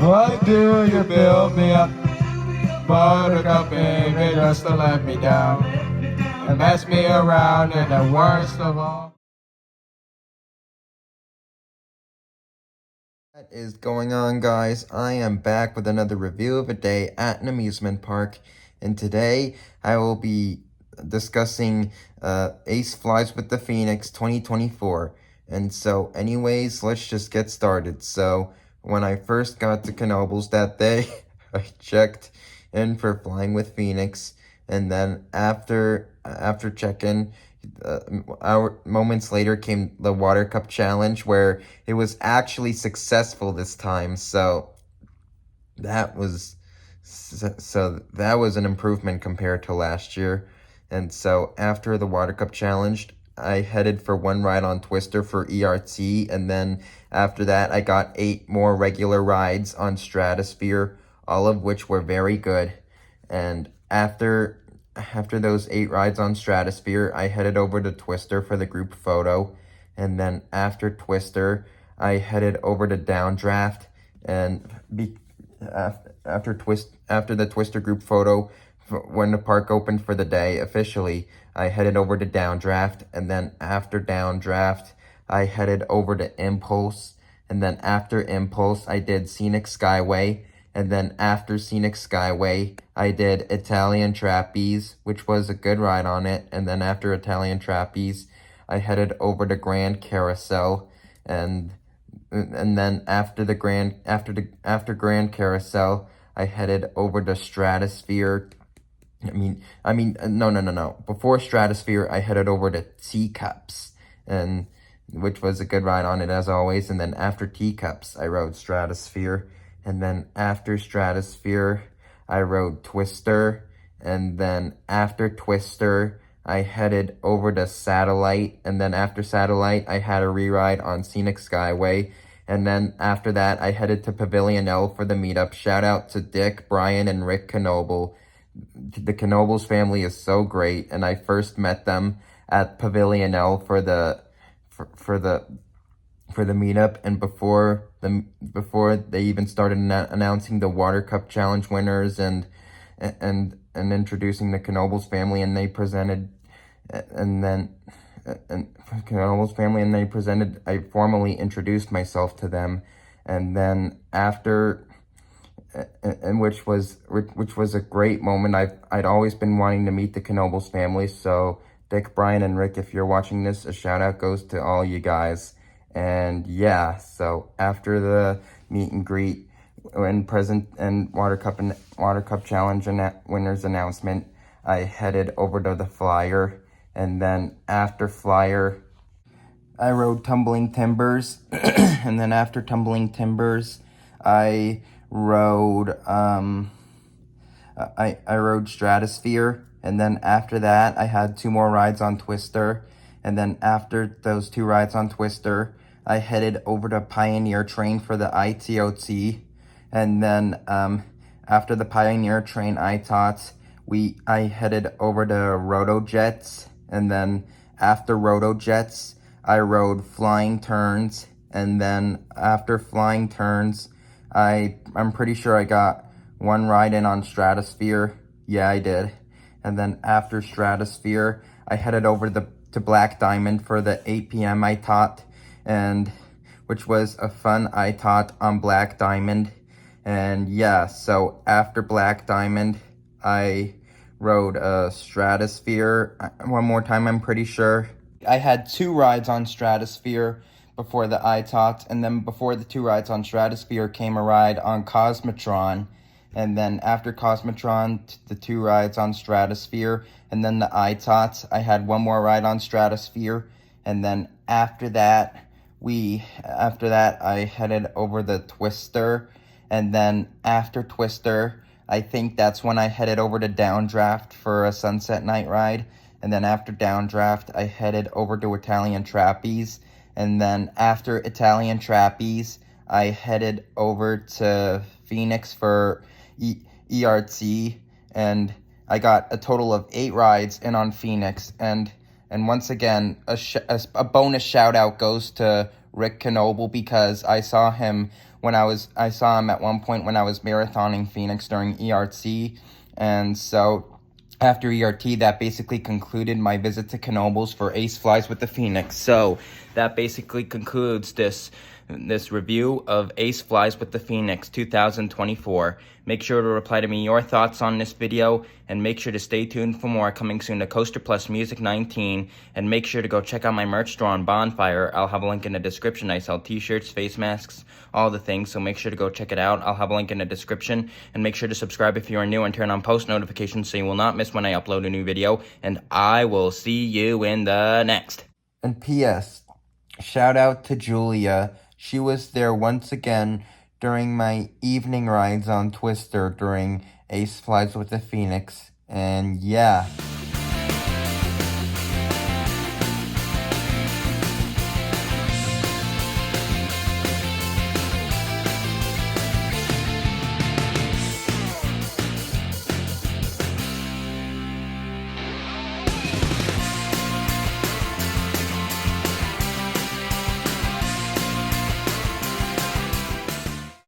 Why do you build me up? Buttercup, baby, just to let me down and mess me around, and the worst of all. What is going on, guys? I am back with another review of a day at an amusement park, and today I will be discussing Ace Flies with the Phoenix 2024. And so anyways, let's just get started. So when I first got to Knoebels that day, I checked in for Flying with Phoenix, and then after check-in, moments later came the water cup challenge, where it was actually successful this time. So that was an improvement compared to last year. And so after the water cup challenge, I headed for one ride on Twister for ERT, and then after that I got 8 more regular rides on Stratosphere, all of which were very good. And after those 8 rides on Stratosphere, I headed over to Twister for the group photo, and then after Twister, I headed over to Downdraft, and after the Twister group photo, when the park opened for the day officially, I headed over to Downdraft, and then after Downdraft, I headed over to Impulse, and then after Impulse, I did Scenic Skyway, and then after Scenic Skyway, I did Italian Trapeze, which was a good ride on it, and then after Italian Trapeze, I headed over to Grand Carousel, and then after Grand Carousel, I headed over to Stratosphere. No. Before Stratosphere, I headed over to Teacups, and which was a good ride on it as always. And then after Teacups, I rode Stratosphere, and then after Stratosphere, I rode Twister, and then after Twister, I headed over to Satellite, and then after Satellite, I had a re-ride on Scenic Skyway, and then after that, I headed to Pavilion L for the meetup. Shout out to Dick, Brian, and Rick Knoebel. The Knoebels family is so great, and I first met them at Pavilion L for the meetup, and before they even started announcing the Water Cup Challenge winners and introducing the Knoebels family, and they presented, I formally introduced myself to them, and then after, and which was a great moment. I'd always been wanting to meet the Knoebels family, so Dick, Brian, and Rick, if you're watching this, a shout out goes to all you guys. And yeah, so after the meet and greet and Water Cup Challenge winners announcement, I headed over to the Flyer, and then after Flyer, I rode Tumbling Timbers, and then after Tumbling Timbers, I rode Stratosphere, and then after that, I had 2 more rides on Twister, and then after those 2 rides on Twister, I headed over to Pioneer Train for the ITOT, and then after the Pioneer Train ITOT, I headed over to RotoJets, and then after RotoJets, I rode Flying Turns, and then after Flying Turns, I'm pretty sure I got 1 ride in on Stratosphere. Yeah, I did. And then after Stratosphere, I headed over to Black Diamond for the 8 p.m. ITOT, and which was a fun ITOT on Black Diamond. And yeah, so after Black Diamond, I rode Stratosphere one more time, I'm pretty sure. I had 2 rides on Stratosphere before the ITOT, and then before the 2 rides on Stratosphere came a ride on Cosmotron, and then after Cosmotron, the 2 rides on Stratosphere, and then the ITOT, I had 1 more ride on Stratosphere, and then after that, I headed over the Twister, and then after Twister, I think that's when I headed over to Downdraft for a Sunset Night ride, and then after Downdraft, I headed over to Italian Trapeze, and then after Italian Trapeze, I headed over to Phoenix for ERT, and I got a total of 8 rides in on Phoenix, and once again, a bonus shout out goes to Rick Knoebel, because I saw him I saw him at one point when I was marathoning Phoenix during ERT, and so after ERT, that basically concluded my visit to Knoebels for Ace Flies with the Phoenix. So that basically concludes this review of Ace Flies with the Phoenix 2024. Make sure to reply to me your thoughts on this video, and make sure to stay tuned for more coming soon to Coaster Plus Music 19, and make sure to go check out my merch store on Bonfire. I'll have a link in the description. I sell t-shirts, face masks, all the things, so make sure to go check it out. I'll have a link in the description, and make sure to subscribe if you are new and turn on post notifications so you will not miss when I upload a new video, and I will see you in the next. And P.S. Shout out to Julia. She was there once again during my evening rides on Twister during Ace Flies with the Phoenix. And yeah.